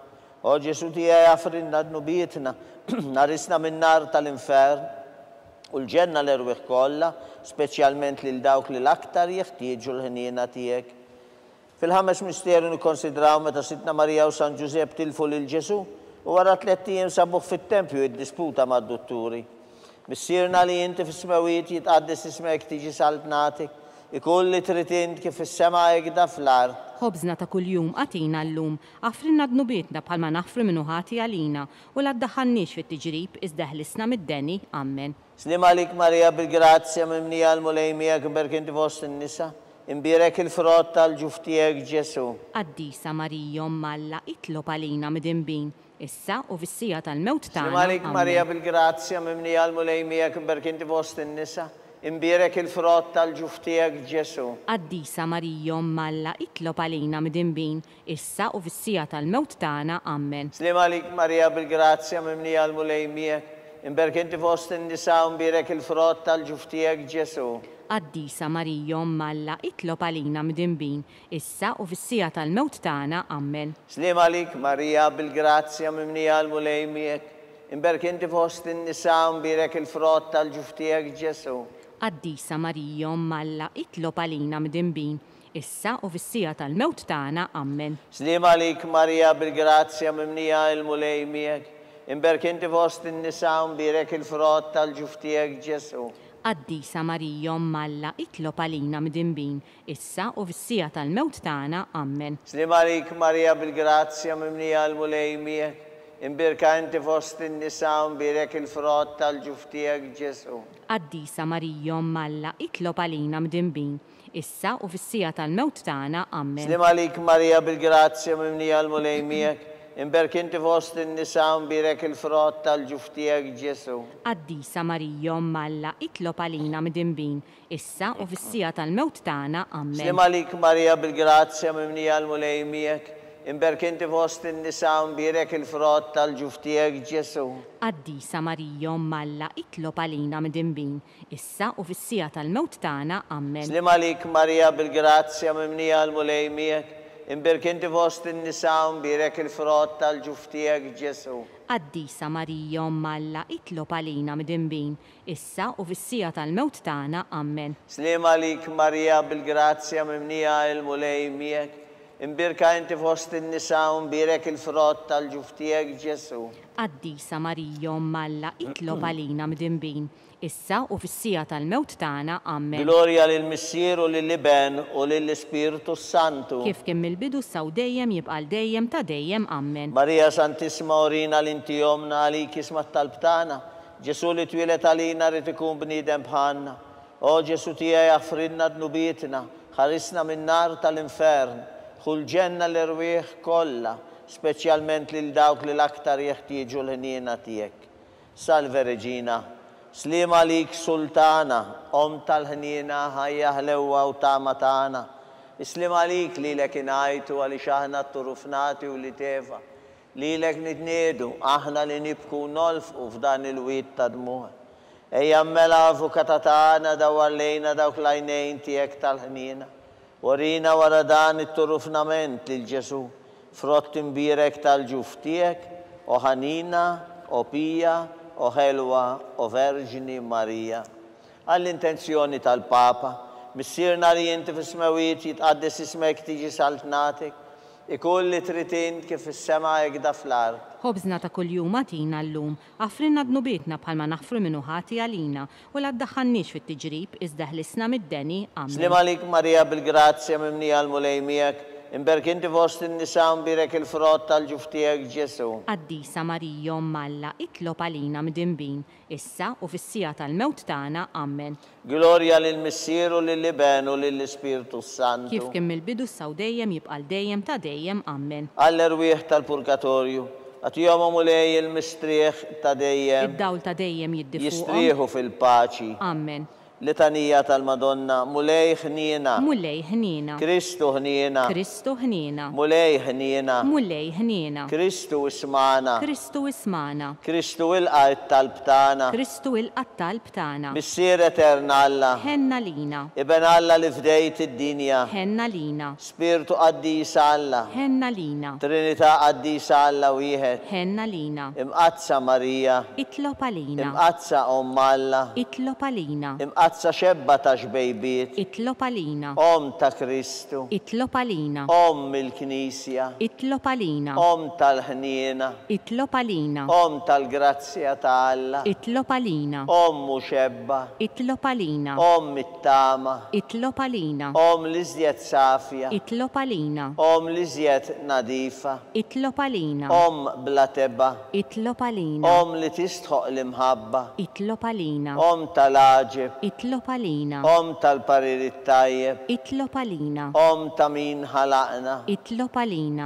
O Ġesu tiegħi għafrinna dnubietna, narisna min-nar tal-infern u l-ġenna l-erwieħ kollha, speċjalment lil dawk li l-aktar jeħtieġu l-ħniena tiegħek. Fil-ħames misterju nikkonsidraw meta Sitna Marija u San Ġusepp tilfu lil Ġesu u wara 3 ijiem sabuh fit-tempju jiddisputa mad-dutturi. Missierna li inti fis-smawiet jitqaddes ismek tiġi saltnatik, ikun li trid int kif is-sema jgħidha fl-art. Ħobżna ta' kuljum għatina llum, għafrinna dnubietna bħalma naħfru minnu ħati għalina u la ddaħħalniex fit-tiġrib iżda ħlisna mid-deni. Amen. Slim għalik Marija bil-grazzja mimnija l-mulej miegħek imbirek inti fost in-nisa, imbirek il-frott tal-ġuf tiegħek Ġesu. Qaddisa Marija Omm Alla, itlob għalina midinbin, issa u fis-sija tal-mewt tagħna. Slim għalik Marija bil-grazzja mimnija l-mulej miegħek imbirek inti fost in-nisa, imbirek il-frott tal-ġuf tiegħek Ġesu. Qaddisa Marija Omm Alla, itlob għalina midinbin, issa u fis-sija tal-mewt tagħna. Amen. Slim għalik Marija bil-grazzja mimnija l-mulej miegħek, imbirek inti fost in-nisa imbirek il-frott tal-ġuf tiegħek Ġesu. Qaddisa Marija Omm Alla, itlob għalina midinbin, issa u fis-sija tal-mewt tagħna. Amen. Slim għalik Marija bil-grazzja mimnija l-mulej miegħek, imbirek inti fost in-nisa imbirek il-frott tal-ġuf tiegħek Ġesu. Qaddisa Marija Omm Alla, itlob għalina midinbin, issa u fis-sija tal-mewt tagħna. Amen. Slim għalik Marija bil-grazzja mimnija l-mulej miegħek, imbirek inti fost in-nisa imbirek il-frott tal-ġuf tiegħek Ġesu. Qaddisa Marija Omm Alla, itlob għalina midinbin, issa u fis-sija tal-mewt tagħna. Amen. Slim għalik Marija bil-grazzja mimnija l-mulej miegħek, imbirka inti fost in-nisa imbirek il-frott tal-ġuf tiegħek Ġesu. Qaddisa Marija Omm Alla, itlob għalina midinbin, issa u fis-sija tal-mewt tagħna. Amen. Slim għalik Marija bil-grazzja mimnija l-mulej miegħek, imbirek inti fost in-nisa imbirek il-frott tal-ġuf tiegħek Ġesu. Qaddisa Marija Omm Alla, itlob għalina midinbin, issa u fis-sija tal-mewt tagħna. Amen. Slim għalik Marija bil-grazzja mimnija l-mulej miegħek, imbirek inti fost in-nisa imbirek il-frott tal-ġuf tiegħek Ġesu. Qaddisa Marija Omm Alla, itlob għalina midinbin, issa u fis-sija tal-mewt tagħna. Amen. Slim għalik Marija bil-grazzja mimnija l-mulej miegħek, imbirek inti fost in-nisa imbirek il-frott tal-ġuf tiegħek Ġesu. Qaddisa Marija Omm Alla, itlob għalina midinbin, issa u fis-sija tal-mewt tagħna. Amen. Slim għalik Marija bil-grazzja mimnija l-mulej miegħek, imbirka inti fost in-nisa imbirek il-frott tal-ġuf tiegħek Ġesu. Qaddisa Marija Omm Alla, itlob għalina midinbin, issa u fis-sija tal-mewt tagħna. Amen. Glorja lill-Missieru lill-Iben u lill-Ispiritu Santu. Kif kien mill-bidu saw dejjem jibqa' dejjem ta' dejjem. Amen. Marija Santissima Orina l-inti Omna għalik isma' talb tagħna. Ġesu li twilet għalina rid ikun bniedem bħalna. O Ġesu tiegħi għafrinna dnubietna, ħarisna min-nar tal-infern, ħul ġenna l-erwieħ kollha, speċjalment lil dawk li l-aktar jeħtieġu l-ħniena tiegħek. Salve Reġina, slim għalik Sultana, Om tal-ħniena ħajja ħlewwa u tama tagħna. Islim għalik lilek ingħajtu għaliex aħna t-turufnati u li tefa. Lilek nitniedu aħna li nibku nolfqu f'dan il-wied ta' dmuħ. Ejja mmela avukata tagħna dawar lejna dawk l-għajnejn tiegħek tal-ħniena. Warina wara dan it-turufnament lil Ġesu, frott imbirek tal-ġuf tiegħek, o ħanina, o pija, o ħelwa, o Verġini Marija. Għall-intenzjoni tal-Papa, missierna li inti fis-smawiet jitqaddes ismek tiġi saltnatik, ikun li tritin kif is-sema jgħidha fl-art. Ħobżna ta' kuljum għatina llum, għafrinna dnubietna bħalma naħfru minnu ħati għalina u la ddaħħalniex fit-tiġrib iżda ħlisna mid-deni. Amen. Slim għalik Marija bil-grazzja mimnija l-mulej miegħek, imberk inti fost in-nisa imbirek il-frott tal-ġuf tiegħek Ġesu. Qaddisa Marija Omm Alla, itlob għalina midinbin, issa u fis-sija tal-mewt tagħna. Amen. Glorja lill-Missieru lill-Iben u lill-Ispiritu Santu. Kif kien mill-bidu saw dejjem jibqa' dejjem ta' dejjem. Amen. Għall-erwieħ tal-purgatorju, għatijom mulej il-mistrieħ ta' dejjem. Id-dawl ta' dejjem jiddifuqhom. Jistrieħu fil-paċi. Amen. Litanija tal-Madonna, mulej ħniena. Mulej ħniena. Kristu ħniena. Kristu ħniena. Mulej ħniena. Mulej ħniena. Kristu ismana. Kristu ismana. Kristu il-qajt tal-btana. Kristu il-qatt tal-btana. Missier eterna Alla. Ħenna lina. Iben Alla li fdejt id-dinja. Ħenna lina. Spiritu qaddisa Alla. Ħenna lina. Trinità qaddisa Alla wieħed. Ħenna lina. Imqazza Marija. Itlob għalina. Imqazza Alla. Itlob għalina. Imqazza xebba ta' xbejbiet. Itlob għalina. Ta' Kristu. Itlob għalina. Mill-Knisja. Itlob għalina. Tal-ħniena. Itlob għalina. Tal-grazzja ta' Alla. Itlob għalina. Muxebba. Itlob għalina. Mit-tama. Itlob għalina. L-iżjed safja. Itlob għalina. L-iżjed nadifa. Itlob għalina. Bla tebba. Itlob għalina. Li tistħoq l-imħabba. Itlob għalina. Tal-aġib. Itlob għalina. Tal-pariri tajjeb. Itlob għalina. Ta' min ħalaqna. Itlob għalina.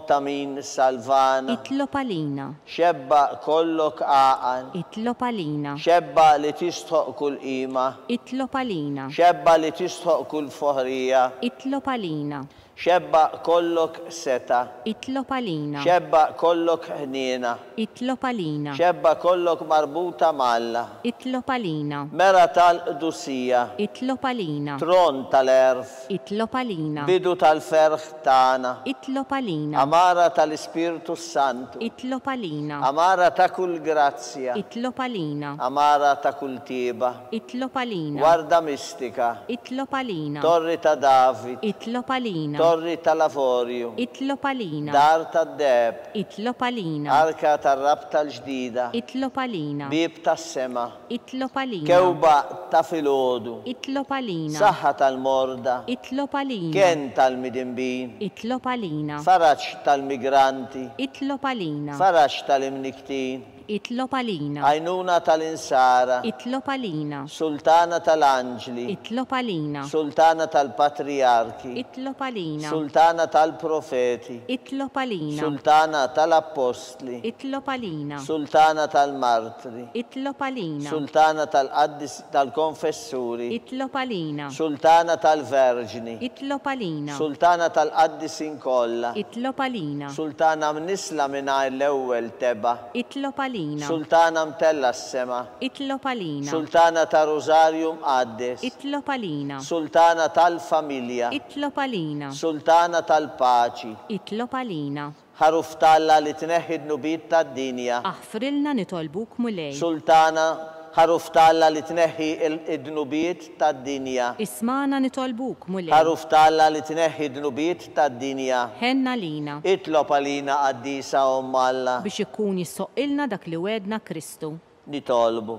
Ta' min salvana. Itlob għalina. Xebba kollok għaqan. Itlob għalina. Xebba li tistħoq kull qima. Itlob għalina. Xebba li tistħoq kull foħrija. Itlob għalina. Xebba kollok seta. Itlob għalina. Xebba kollok ħniena. Itlob għalina. Xebba kollok marbuta malla. Itlob għalina. Mera tal-qdusija. Itlob għalina. Tron tal-erf. Itlob għalina. Bidu tal-ferħ tana. Itlob għalina. Amara tal-Ispiritu Santu. Itlob għalina. Amara ta' kull grazzja. Itlob għalina. Amara ta' kull tiba. Itlob għalina. Warda mistika. Itlob għalina. Torri ta' David. Itlob għalina. Torri tal-Lavorju. Itlob għalina. Dar tad-deb. Itlob għalina. Arka tar-rab tal-ġdida. Itlob għalina. Bib tas-sema. Itlob għalina. Kewba ta' filgħodu. Itlob għalina. Saħħa tal-morda. Itlob għalina. Kien tal-midinbin. Itlob għalina. Faraġ tal-migranti. Itlob għalina. Faraġ tal-imniktin. Itlob għalina. Għajnuna tal-insara. Itlob għalina. Sultana tal-anġli. Itlob għalina. Sultana tal-patriarki. Itlob għalina. Sultana tal-profeti. Itlob għalina. Sultana tal-apostli. Itlob għalina. Sultana tal-martri. Itlob għalina. Sultana tal-konfessuri. Itlob għalina. Sultana tal-verġni. Itlob għalina. Sultana tal-qaddisin kollha. Itlob għalina. Sultana mnisla mingħajr l-ewwel teba. Itlob għalina. Sultana mtella s-sema. Itlob għalina. Sultana ta' Rosarju mqaddes. Itlob għalina. Sultana tal-familja. Itlob għalina. Sultana tal-paċi. Itlob għalina. Ħaruf talla li tneħħid nubit tad-dinja. Aħfrilna nitolbuk mulej. Sultana ħaruf talla li tneħħi id-dnubiet tad-dinja. Ismana nitolbuk mulej. Ħaruf talla li tneħħi id-dnubiet tad-dinja. Ħenna lina. Itlob għalina qaddisa Alla. Biex ikun jissoqilna dak li wedna Kristu. Nitolbu.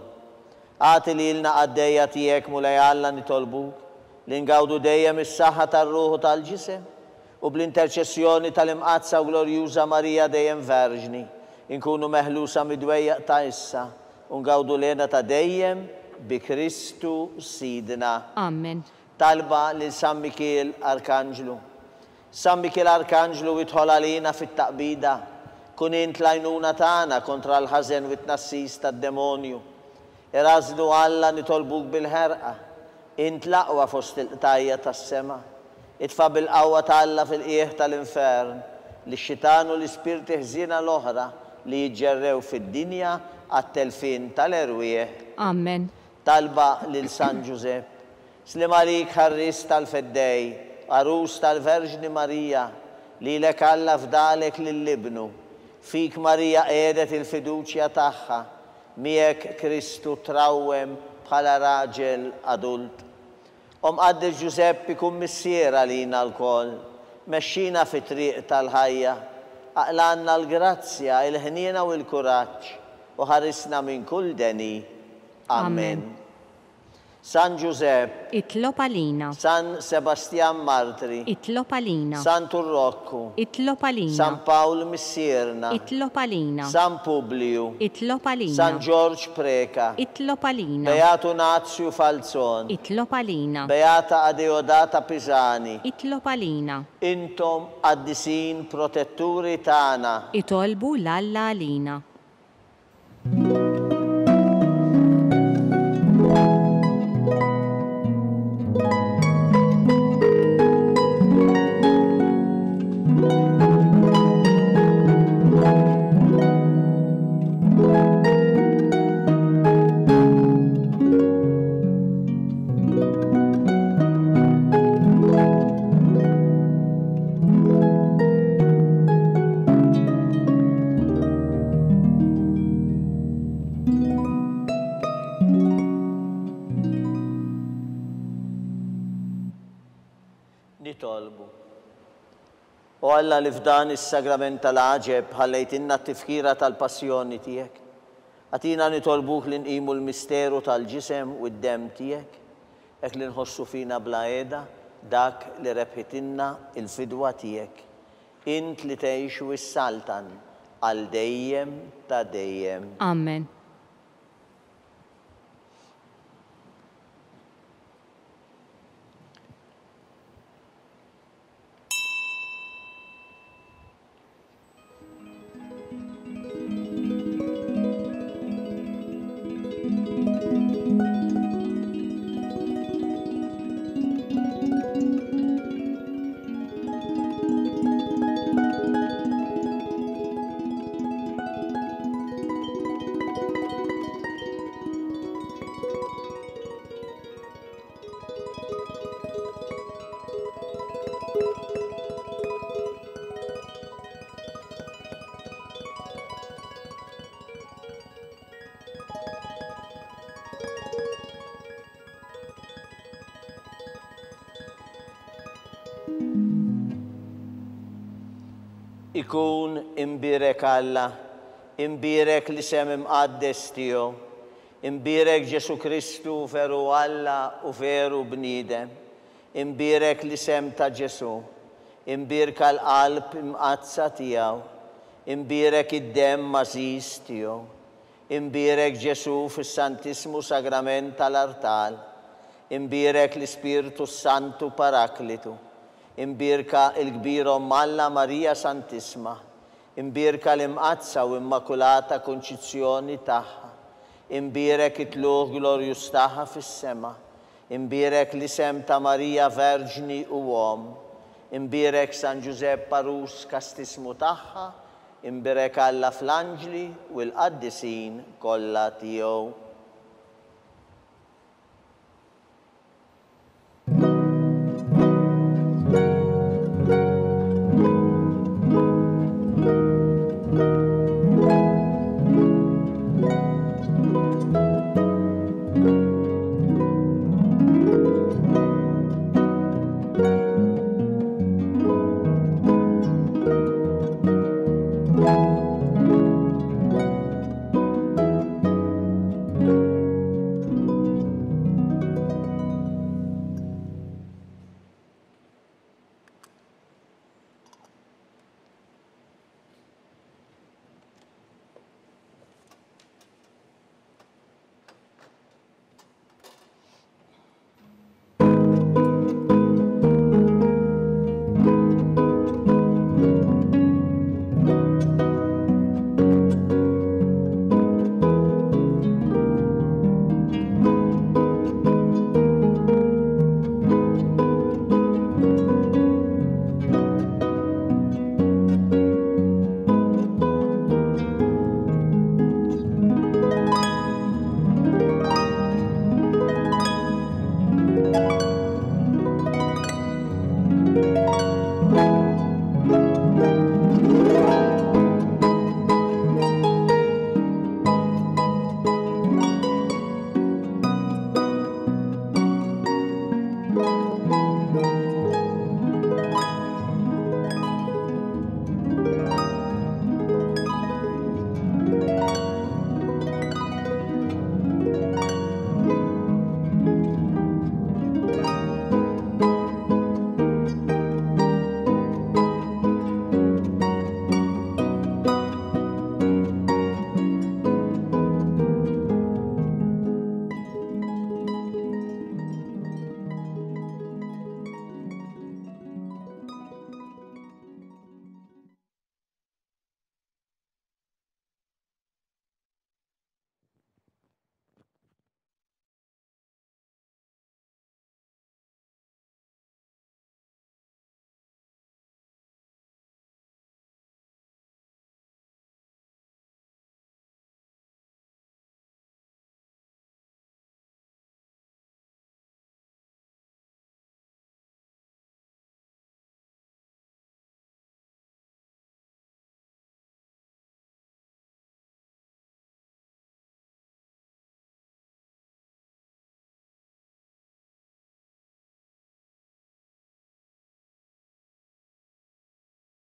Għati li ilna għaddejja tijek mulej Alla nitolbuk. Li ngawdu dejjem is-saħħa tar-ruħu tal-ġisem. U bl-interċessjoni tal-imqazza u glorjuża Marija dejjem verġni. Inkunu meħlusa midwejjaq ta' issa. Ungawdu lena ta' dejjem bi Kristu Sidna. Amen. Talba lil San Mikiel Arkanġlu. San Mikiel Arkanġlu jidħol għalina fit-taqbida. Kun int l-għajnuna tagħna kontra l-ħażen u t-nassis tad-demonju. Irażdu Alla nitolbuk bil-ħerqa. Int l-aqwa fost il-qtajja tas-sema. Itfa' bil-qawwa ta' Alla fil-qieħ tal-infern li x-xitan u l-ispirti ħżiena l-oħra li jiġġerrew fid-dinja għat-telfin tal-erwieħ. Amen. Talba lil San Giuseppe. Slim għalik ħarris tal-feddej, arus tal-Verġni Marija, li lek Alla fdalek lill-ibnu. Fik Marija qiegħdet il-fiduċja tagħha, miegħek Kristu trawwem bħala raġel adult. Qaddis Giuseppe kun missiera lina l-koll, mexxina fit-triq tal-ħajja, aqlanna l-grazzja, il-ħniena u l-kuraġġ, u ħarisna minn kull deni. Amen. San Giuseppe. Itlob għalina. San Sebastian Martri. Itlob għalina. San Turroccu. Itlob għalina. San Paul Missierna. Itlob għalina. San Publiu. Itlob għalina. San George Preka. Itlob għalina. Beatu Nazio Falzon. Itlob għalina. Beata Adeodata Pisani. Itlob għalina. Intom għaddisin protetturi tana. Itolbu l-Alla għalina. Nitolbu. U Alla li f'dan is-sagrament tal-għaġeb ħallejtinna t-tifkira tal-passjoni tiegħek. Għatina nitolbuk li nqimu l-misteru tal-ġisem u d-dem tiegħek, hekk li nħossu fina bla qiegħda dak li rebħitinna il-fidwa tiegħek. Int li tgħix u s-saltan għal dejjem ta' dejjem. Amen. Ikun imbirek Alla, imbirek li sem imqaddes tiegħu, imbirek Ġesu Kristu veru Alla u veru bniedem, imbirek li sem ta' Ġesu, imbirka l-qalb imqazza tiegħu, imbirek id-dem mażiż tiegħu, imbirek Ġesu fis-Santismu Sagrament tal-Artal, imbirek l-Ispirtu Santu Paraklitu, imbirka il-kbirom Alla Marija Santisma, imbirka l-imqazza u immakulata konċizzjoni tagħha, imbirek it-tluq glorjus tagħha fis-sema, imbirek l-isem ta' Marija Verġni u Om, imbirek San Giuseppe Parus kastismu tagħha, imbirek Alla fl-anġli u l-qaddisin kollha tiegħu.